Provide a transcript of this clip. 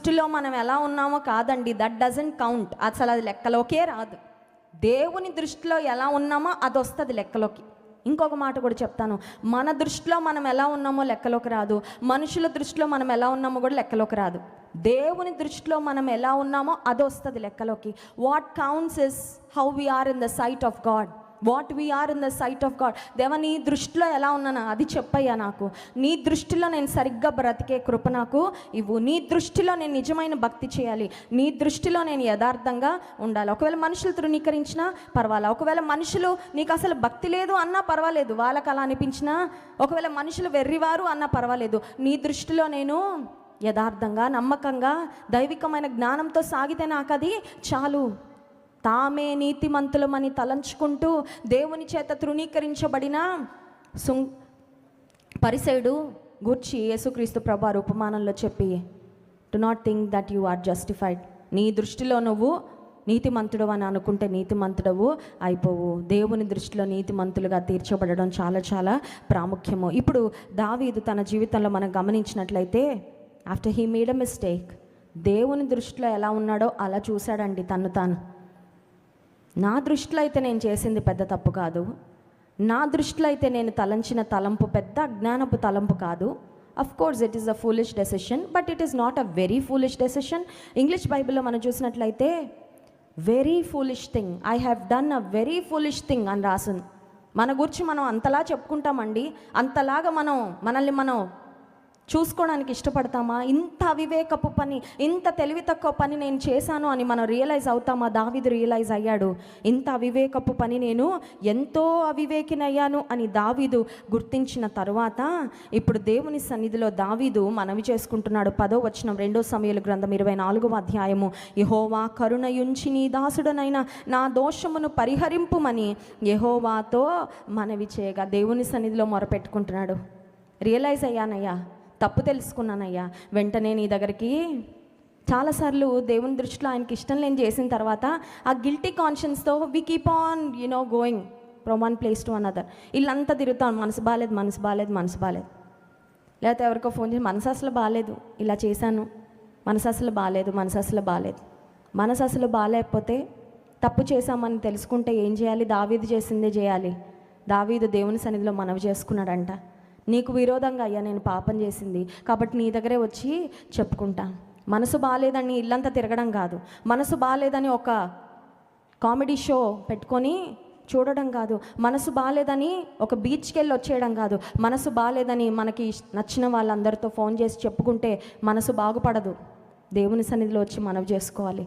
దృష్టిలో మనం ఎలా ఉన్నామో కాదండి, దట్ డజంట్ కౌంట్. అసలు అది లెక్కలోకే రాదు. దేవుని దృష్టిలో ఎలా ఉన్నామో అది వస్తుంది లెక్కలోకి. ఇంకొక మాట కూడా చెప్తాను, మన దృష్టిలో మనం ఎలా ఉన్నామో లెక్కలోకి రాదు, మనుషుల దృష్టిలో మనం ఎలా ఉన్నామో కూడా లెక్కలోకి రాదు. దేవుని దృష్టిలో మనం ఎలా ఉన్నామో అది వస్తుంది లెక్కలోకి. What counts is how we are in the sight of God. What we are in the sight of God. దేవా, నీ దృష్టిలో ఎలా ఉన్నానా అది చెప్పయ్యా నాకు. నీ దృష్టిలో నేను సరిగ్గా బ్రతికే కృప నాకు ఇవ్వు. నీ దృష్టిలో నేను నిజమైన భక్తి చేయాలి. నీ దృష్టిలో నేను యథార్థంగా ఉండాలి. ఒకవేళ మనుషులు తృణీకరించినా పర్వాలేదు, ఒకవేళ మనుషులు నీకు అసలు భక్తి లేదు అన్నా పర్వాలేదు, వాళ్ళకి అలా అనిపించినా, ఒకవేళ మనుషులు వెర్రివారు అన్నా పర్వాలేదు, నీ దృష్టిలో నేను యథార్థంగా నమ్మకంగా దైవికమైన జ్ఞానంతో సాగితే నాకు అది చాలు. తామే నీతిమంతులమని తలంచుకుంటూ దేవుని చేత తృణీకరించబడిన పరిసయుడు గూర్చి యేసుక్రీస్తు ప్రభువారు ఉపమానంలో చెప్పి, do not think that you are justified. నీ దృష్టిలో నువ్వు నీతిమంతుడు అని అనుకుంటే నీతిమంతుడవు అయిపోవు. దేవుని దృష్టిలో నీతిమంతులుగా తీర్చబడడం చాలా చాలా ప్రాముఖ్యము. ఇప్పుడు దావీదు తన జీవితంలో మనం గమనించినట్లయితే, after he made a mistake, దేవుని దృష్టిలో ఎలా ఉన్నాడో అలా చూశాడండి తను తాను. నా దృష్టిలో అయితే నేను చేసింది పెద్ద తప్పు కాదు, నా దృష్టిలో అయితే నేను తలంచిన తలంపు పెద్ద అజ్ఞానపు తలంపు కాదు. Of course it is a foolish decision, but it is not a very foolish decision. English బైబిల్లో మనం చూసినట్లయితే very foolish thing, I have done a very foolish thing అని రాసింది. మన గురించి మనం అంతలా చెప్పుకుంటామండి, అంతలాగా మనల్ని మనం చూసుకోవడానికి ఇష్టపడతామా? ఇంత అవివేకపు పని, ఇంత తెలివి తక్కువ పని నేను చేశాను అని మనం రియలైజ్ అవుతామా? దావీదు రియలైజ్ అయ్యాడు, ఇంత అవివేకపు పని నేను ఎంతో అవివేకినయ్యాను అని దావీదు గుర్తించిన తరువాత ఇప్పుడు దేవుని సన్నిధిలో దావీదు మనవి చేసుకుంటున్నాడు. 10వ వచనం 2 సమూయేలు గ్రంథం 24వ అధ్యాయము. యెహోవా కరుణయుంచి నీ దాసుడనైన నా దోషమును పరిహరింపుమని యెహోవాతో మనవి చేయగా దేవుని సన్నిధిలో మొరపెట్టుకుంటున్నాడు. రియలైజ్ అయ్యానయ్యా, తప్పు తెలుసుకున్నానయ్యా, వెంటనే నీ దగ్గరికి. చాలాసార్లు దేవుని దృష్టిలో ఆయనకి ఇష్టం లేని చేసిన తర్వాత ఆ గిల్టీ కాన్షియన్స్తో we keep on going from one place to another. ఇల్లంతా తిరుగుతాం, మనసు బాగాలేదు, మనసు బాగాలేదు, మనసు బాగాలేదు. లేకపోతే ఎవరికో ఫోన్ చేసి మనసు అసలు బాగాలేదు, ఇలా చేశాను, మనసు అసలు బాగాలేదు, మనసు అసలు బాగాలేదు. మనసు అసలు బాగాలేకపోతే తప్పు చేశామని తెలుసుకుంటే ఏం చేయాలి? దావీదు చేసిందే చేయాలి. దావీదు దేవుని సన్నిధిలో మనవి చేసుకున్నాడంట, నీకు విరోధంగా అయ్యా నేను పాపం చేసింది కాబట్టి నీ దగ్గరే వచ్చి చెప్పుకుంటా. మనసు బాగాలేదని ఇల్లంతా తిరగడం కాదు, మనసు బాగాలేదని ఒక కామెడీ షో పెట్టుకొని చూడడం కాదు, మనసు బాగాలేదని ఒక బీచ్కి వెళ్ళి వచ్చేయడం కాదు, మనసు బాగాలేదని మనకి నచ్చిన వాళ్ళందరితో ఫోన్ చేసి చెప్పుకుంటే మనసు బాగుపడదు. దేవుని సన్నిధిలో వచ్చి మనవి చేసుకోవాలి.